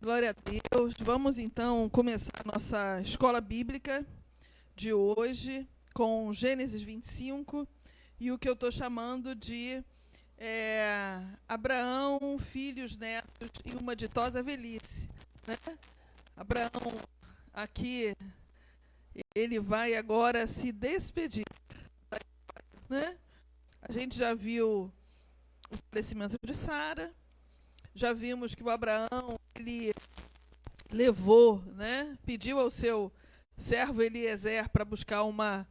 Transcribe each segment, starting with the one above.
Glória a Deus. Vamos então começar a nossa escola bíblica de hoje com Gênesis 25 e o que eu estou chamando de Abraão, filhos, netos e uma ditosa velhice. Né? Abraão, aqui, ele vai agora se despedir. Né? A gente já viu o falecimento de Sara, já vimos que o Abraão, ele levou, né, pediu ao seu servo Eliezer para buscar uma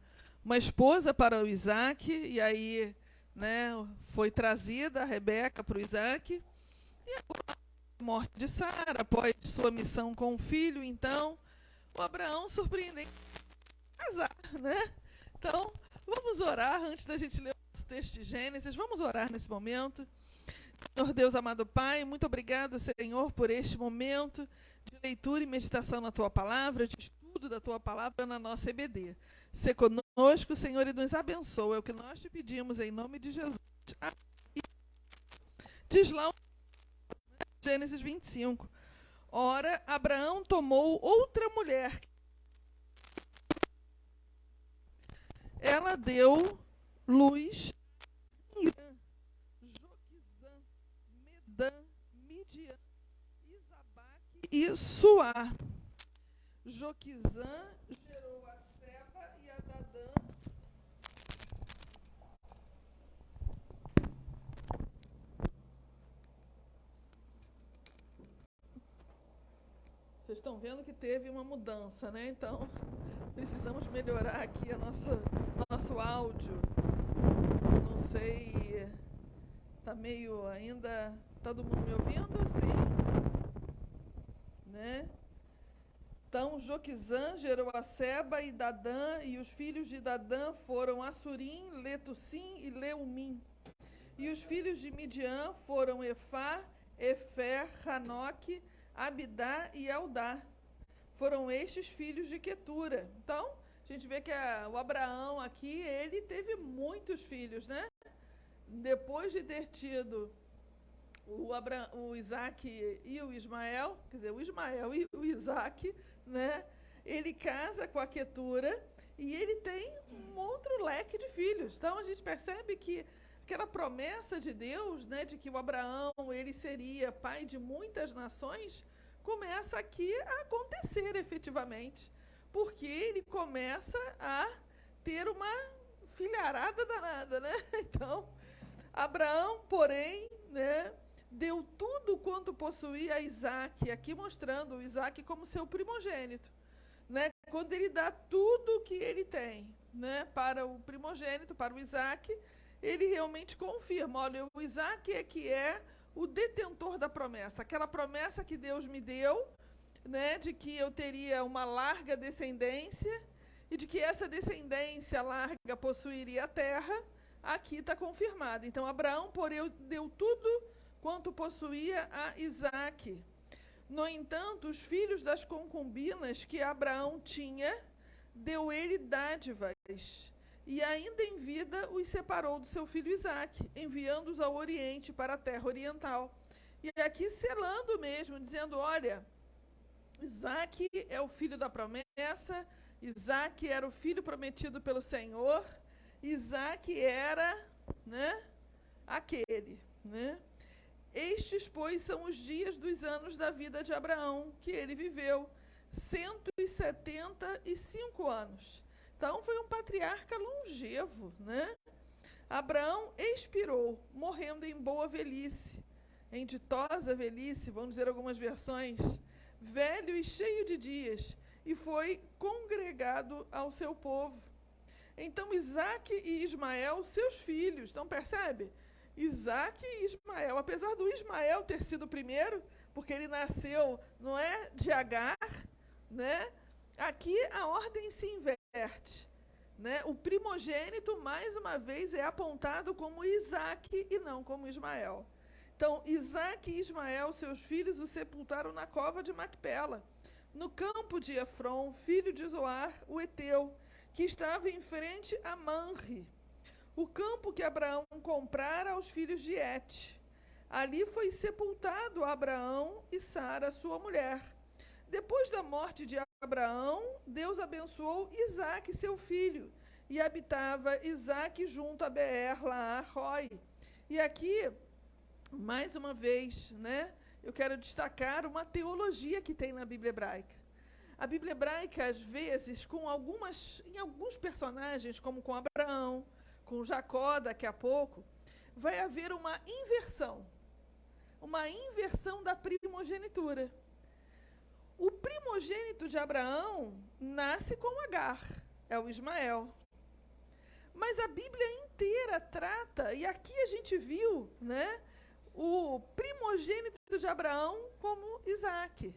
esposa para o Isaac, e aí, né, foi trazida a Rebeca para o Isaac, e agora, a morte de Sara, após sua missão com o filho, então, o Abraão surpreendente casar, né? Então, vamos orar antes da gente ler o texto de Gênesis, vamos orar nesse momento. Senhor Deus, amado Pai, muito obrigado, Senhor, por este momento de leitura e meditação na Tua Palavra, de estudo da Tua Palavra na nossa EBD. Sê conosco, Senhor, e nos abençoa. É o que nós te pedimos em nome de Jesus. Diz lá o Gênesis 25. Ora, Abraão tomou outra mulher. Ela deu luz a Irã, Joquizã, Medã, Midian, Isabaque e Suá. Joquizã gerou a Seba e a Dadã. Vocês estão vendo que teve uma mudança, né? Então, precisamos melhorar aqui nosso áudio. Não sei, tá meio ainda... Todo mundo me ouvindo? Sim. Né? Então, Joquizã gerou a Seba e Dadã, e os filhos de Dadã foram Assurim, Letussim e Leumim. E os filhos de Midian foram Efá, Efer, Hanoque, Abidá e Eldá. Foram estes filhos de Quetura. Então, a gente vê que o Abraão aqui, ele teve muitos filhos, né? Depois de ter tido o Isaac e o Ismael, quer dizer, o Ismael e o Isaac, né? Ele casa com a Quetura e ele tem um outro leque de filhos. Então, a gente percebe que aquela promessa de Deus, né, de que o Abraão ele seria pai de muitas nações, começa aqui a acontecer efetivamente, porque ele começa a ter uma filharada danada, né? Então, Abraão, porém, né, deu tudo quanto possuía a Isaac, aqui mostrando o Isaac como seu primogênito, né? Quando ele dá tudo que ele tem, né, para o primogênito, para o Isaac, ele realmente confirma, olha, o Isaac é que é o detentor da promessa, aquela promessa que Deus me deu, né, de que eu teria uma larga descendência e de que essa descendência larga possuiria a terra, aqui está confirmado. Então, Abraão, porém, deu tudo quanto possuía a Isaac. No entanto, os filhos das concubinas que Abraão tinha, deu ele dádivas, e ainda em vida os separou do seu filho Isaac, enviando-os ao Oriente, para a terra oriental. E aqui selando mesmo, dizendo, olha, Isaac é o filho da promessa, Isaac era o filho prometido pelo Senhor, Isaac era, né, aquele, né? Estes, pois, são os dias dos anos da vida de Abraão, que ele viveu, 175 anos. Então, foi um patriarca longevo, né? Abraão expirou, morrendo em boa velhice, em ditosa velhice, vamos dizer algumas versões, velho e cheio de dias, e foi congregado ao seu povo. Então, Isaac e Ismael, seus filhos, então percebe? Isaac e Ismael, apesar do Ismael ter sido o primeiro, porque ele nasceu, não é, de Agar, né? Aqui a ordem se inverte, né? O primogênito, mais uma vez, é apontado como Isaac e não como Ismael. Então, Isaac e Ismael, seus filhos, o sepultaram na cova de Macpela, no campo de Efron, filho de Zoar, o Eteu, que estava em frente a Manre, o campo que Abraão comprara aos filhos de Et. Ali foi sepultado Abraão e Sara, sua mulher. Depois da morte de Abraão, Deus abençoou Isaque, seu filho, e habitava Isaque junto a Beer-Lahai-roi. E aqui, mais uma vez, né, eu quero destacar uma teologia que tem na Bíblia hebraica. A Bíblia hebraica, às vezes, em alguns personagens, como com Abraão, com Jacó, daqui a pouco, vai haver uma inversão da primogenitura. O primogênito de Abraão nasce com Agar, é o Ismael. Mas a Bíblia inteira trata, e aqui a gente viu, né, o primogênito de Abraão como Isaque.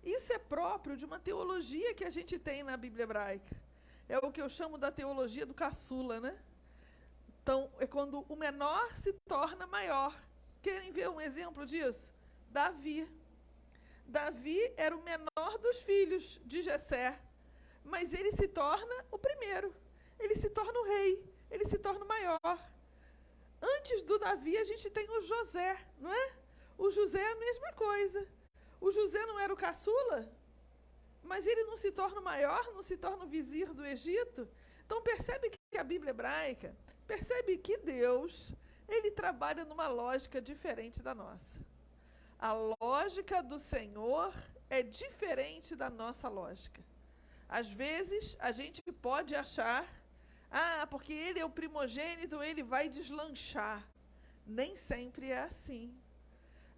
Isso é próprio de uma teologia que a gente tem na Bíblia hebraica. É o que eu chamo da teologia do caçula, né? Então, é quando o menor se torna maior. Querem ver um exemplo disso? Davi. Davi era o menor dos filhos de Jessé, mas ele se torna o primeiro. Ele se torna o rei, ele se torna o maior. Antes do Davi, a gente tem o José, não é? O José é a mesma coisa. O José não era o caçula, mas ele não se torna o maior, não se torna o vizir do Egito. Então percebe que a Bíblia hebraica, percebe que Deus, ele trabalha numa lógica diferente da nossa. A lógica do Senhor é diferente da nossa lógica. Às vezes, a gente pode achar, porque ele é o primogênito, ele vai deslanchar. Nem sempre é assim.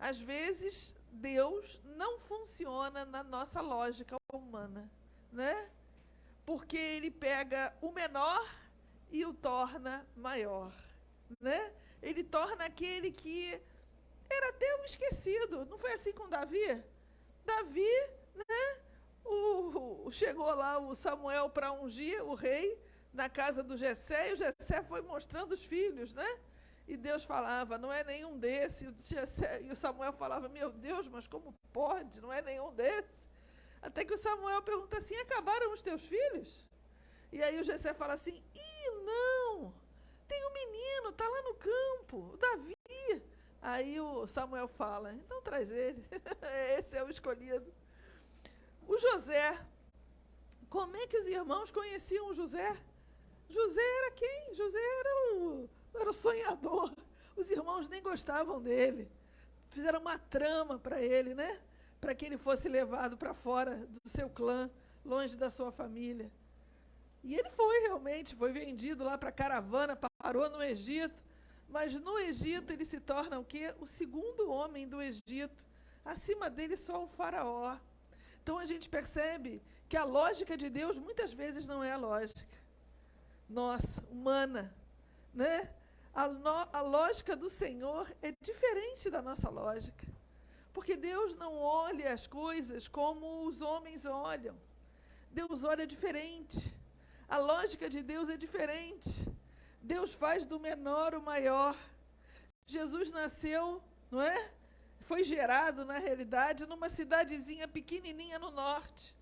Às vezes, Deus não funciona na nossa lógica humana, né? Porque ele pega o menor e o torna maior, né? Ele torna aquele que era até um esquecido. Não foi assim com Davi? Davi, né? Chegou lá o Samuel para ungir o rei na casa do Jessé, e o Jessé foi mostrando os filhos, né? E Deus falava, não é nenhum desse. E o Samuel falava, meu Deus, mas como pode? Não é nenhum desse. Até que o Samuel pergunta assim, acabaram os teus filhos? E aí o Jessé fala assim, não, tem um menino, está lá no campo, o Davi. Aí o Samuel fala, então traz ele, esse é o escolhido. O José, como é que os irmãos conheciam o José? José era quem? José era o sonhador. Os irmãos nem gostavam dele. Fizeram uma trama para ele, né? Para que ele fosse levado para fora do seu clã, longe da sua família. E ele foi vendido lá para a caravana, parou no Egito. Mas no Egito ele se torna o quê? O segundo homem do Egito. Acima dele só o faraó. Então a gente percebe que a lógica de Deus muitas vezes não é a lógica nossa, humana, né? A lógica do Senhor é diferente da nossa lógica. Porque Deus não olha as coisas como os homens olham. Deus olha diferente. A lógica de Deus é diferente. Deus faz do menor o maior. Jesus nasceu, não é? Foi gerado, na realidade, numa cidadezinha pequenininha no norte.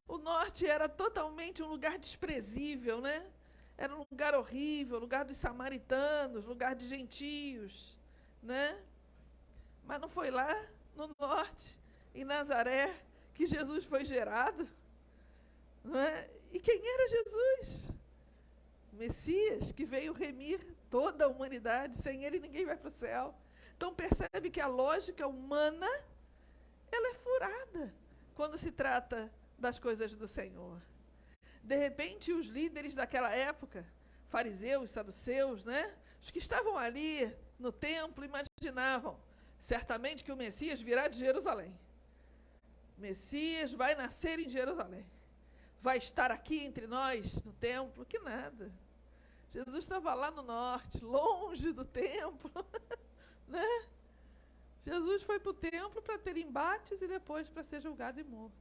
O norte era totalmente um lugar desprezível, né? Era um lugar horrível, lugar dos samaritanos, lugar de gentios, né? Mas não foi lá, no norte, em Nazaré, que Jesus foi gerado, não é? E quem era Jesus? O Messias, que veio remir toda a humanidade. Sem ele ninguém vai para o céu. Então percebe que a lógica humana, ela é furada quando se trata das coisas do Senhor. De repente, os líderes daquela época, fariseus, saduceus, né? Os que estavam ali no templo, imaginavam certamente que o Messias virá de Jerusalém. O Messias vai nascer em Jerusalém. Vai estar aqui entre nós, no templo, que nada. Jesus estava lá no norte, longe do templo, né? Jesus foi para o templo para ter embates e depois para ser julgado e morto.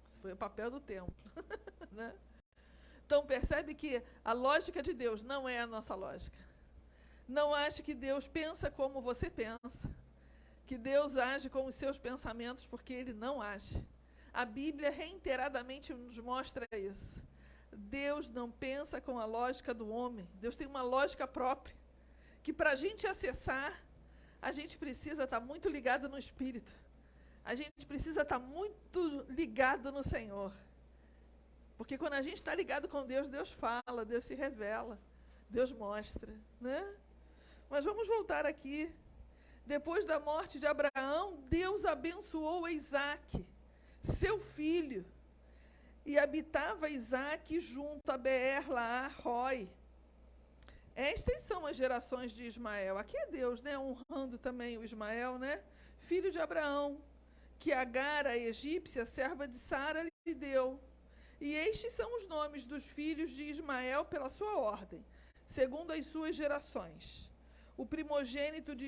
Esse foi o papel do templo, né? Então percebe que a lógica de Deus não é a nossa lógica. Não ache que Deus pensa como você pensa, que Deus age com os seus pensamentos, porque Ele não age. A Bíblia reiteradamente nos mostra isso. Deus não pensa com a lógica do homem. Deus tem uma lógica própria, que para a gente acessar, a gente precisa estar muito ligado no Espírito. A gente precisa estar muito ligado no Senhor. Porque quando a gente está ligado com Deus, Deus fala, Deus se revela, Deus mostra, né? Mas vamos voltar aqui. Depois da morte de Abraão, Deus abençoou Isaque, seu filho. E habitava Isaque junto a Beer-lahai-roi. Estas são as gerações de Ismael. Aqui é Deus, né? Honrando também o Ismael, né? Filho de Abraão, que Agar, a egípcia, serva de Sara, lhe deu. E estes são os nomes dos filhos de Ismael pela sua ordem, segundo as suas gerações. O primogênito de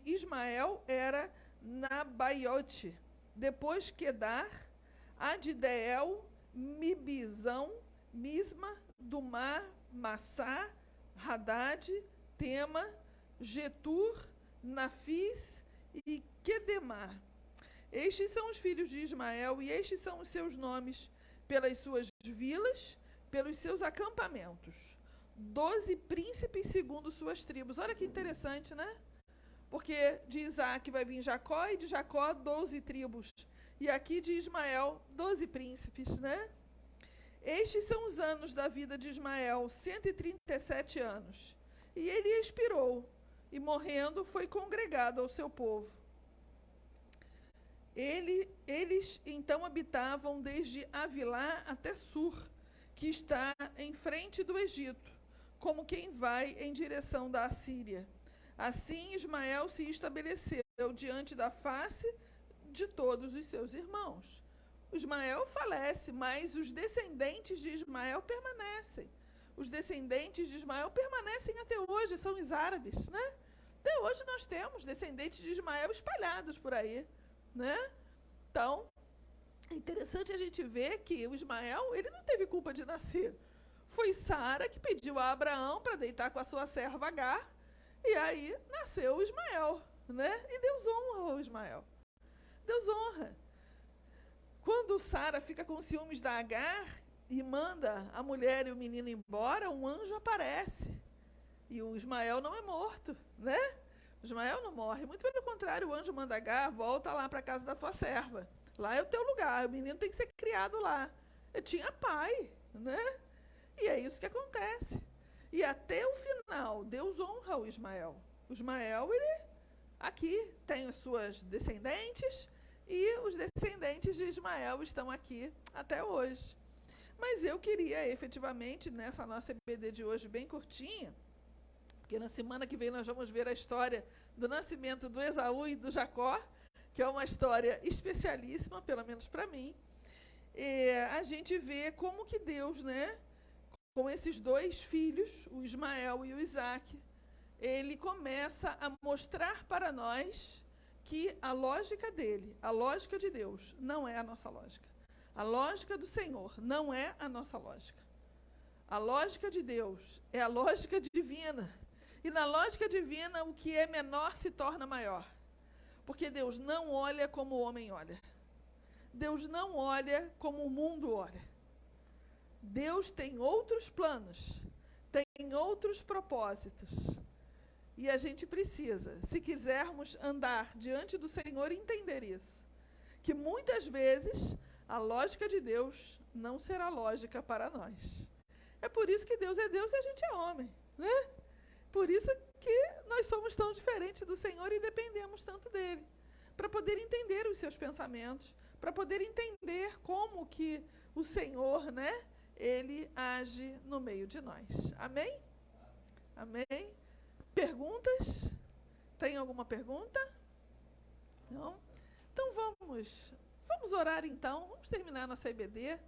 Ismael era Nabaiote, depois Quedar, Adideel, Mibizão, Misma, Dumá, Massá, Hadad, Tema, Getur, Nafis e Quedemar. Estes são os filhos de Ismael, e estes são os seus nomes, pelas suas vilas, pelos seus acampamentos. 12 príncipes segundo suas tribos. Olha que interessante, né? Porque de Isaac vai vir Jacó, e de Jacó 12 tribos. E aqui de Ismael, 12 príncipes, né? Estes são os anos da vida de Ismael, 137 anos. E ele expirou, e morrendo foi congregado ao seu povo. Eles então habitavam desde Avilá até Sur, que está em frente do Egito, como quem vai em direção da Assíria. Assim Ismael se estabeleceu diante da face de todos os seus irmãos. Ismael falece, mas os descendentes de Ismael permanecem. Os descendentes de Ismael permanecem até hoje, são os árabes, né? Até hoje nós temos descendentes de Ismael espalhados por aí, né? Então, é interessante a gente ver que o Ismael, ele não teve culpa de nascer. Foi Sara que pediu a Abraão para deitar com a sua serva Agar, e aí nasceu o Ismael, né? E Deus honra o Ismael. Deus honra. Quando Sara fica com ciúmes da Agar e manda a mulher e o menino embora, um anjo aparece. E o Ismael não é morto, né? O Ismael não morre. Muito pelo contrário, o anjo manda Agar, volta lá para a casa da tua serva. Lá é o teu lugar, o menino tem que ser criado lá. Ele tinha pai, né? E é isso que acontece. E até o final, Deus honra o Ismael. O Ismael, ele aqui tem as suas descendentes, e os descendentes de Ismael estão aqui até hoje. Mas eu queria, efetivamente, nessa nossa EBD de hoje, bem curtinha, porque na semana que vem nós vamos ver a história do nascimento do Esaú e do Jacó, que é uma história especialíssima, pelo menos para mim. E a gente vê como que Deus, né, com esses dois filhos, o Ismael e o Isaque, ele começa a mostrar para nós que a lógica dele, a lógica de Deus, não é a nossa lógica. A lógica do Senhor não é a nossa lógica. A lógica de Deus é a lógica divina. E na lógica divina, o que é menor se torna maior. Porque Deus não olha como o homem olha. Deus não olha como o mundo olha. Deus tem outros planos, tem outros propósitos. E a gente precisa, se quisermos andar diante do Senhor, entender isso. Que muitas vezes a lógica de Deus não será lógica para nós. É por isso que Deus é Deus e a gente é homem, né? Por isso que nós somos tão diferentes do Senhor e dependemos tanto dele. Para poder entender os seus pensamentos, para poder entender como que o Senhor, né, ele age no meio de nós. Amém? Amém? Perguntas? Tem alguma pergunta? Não? Então vamos orar então, vamos terminar nossa EBD.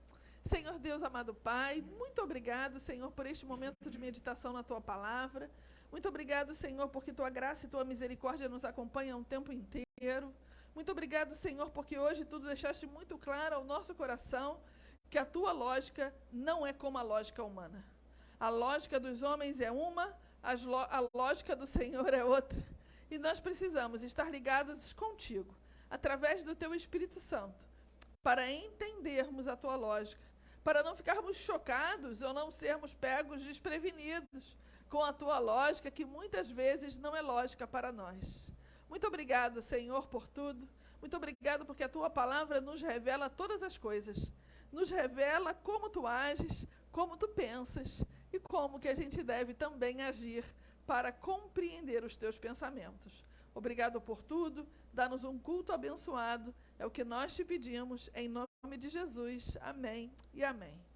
Senhor Deus, amado Pai, muito obrigado, Senhor, por este momento de meditação na Tua Palavra. Muito obrigado, Senhor, porque Tua graça e Tua misericórdia nos acompanham o tempo inteiro. Muito obrigado, Senhor, porque hoje Tu deixaste muito claro ao nosso coração que a Tua lógica não é como a lógica humana. A lógica dos homens é uma, a lógica do Senhor é outra. E nós precisamos estar ligados contigo, através do Teu Espírito Santo, para entendermos a Tua lógica, para não ficarmos chocados ou não sermos pegos desprevenidos, com a tua lógica, que muitas vezes não é lógica para nós. Muito obrigado, Senhor, por tudo. Muito obrigado porque a tua palavra nos revela todas as coisas. Nos revela como tu ages, como tu pensas e como que a gente deve também agir para compreender os teus pensamentos. Obrigado por tudo. Dá-nos um culto abençoado. É o que nós te pedimos, em nome de Jesus. Amém e amém.